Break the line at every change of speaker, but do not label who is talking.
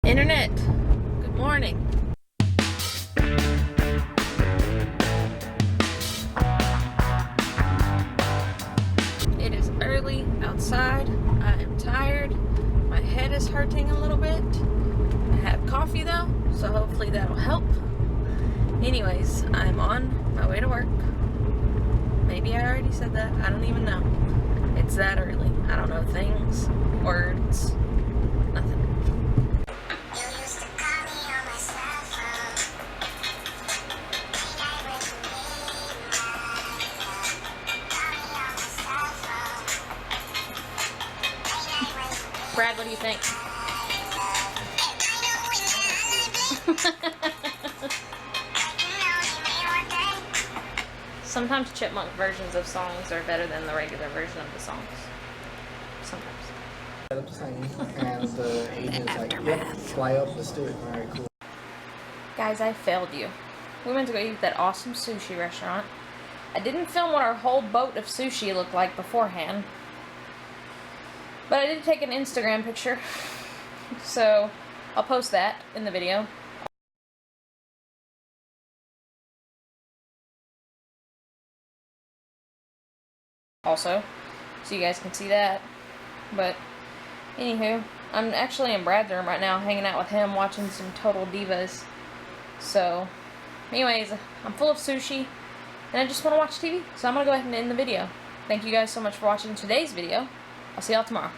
Internet, good morning. It is early outside. I am tired. My head is hurting a little bit. I have coffee though, so hopefully that'll help. Anyways, I'm on my way to work. Maybe I already said that. I don't even know. It's that early. I don't know things, words, nothing. Brad, what do you think? Sometimes chipmunk versions of songs are better than the regular version of the songs. Sometimes.
And the agent's like, yep, fly up, let's do it. Alright, cool.
Guys, I failed you. We went to go eat that awesome sushi restaurant. I didn't film what our whole boat of sushi looked like beforehand. But I did take an Instagram picture. So, I'll post that in the video. Also, so you guys can see that. But, anywho, I'm actually in Brad's room right now, hanging out with him, watching some Total Divas. So, anyways, I'm full of sushi, and I just want to watch TV, so I'm going to go ahead and end the video. Thank you guys so much for watching today's video. I'll see y'all tomorrow.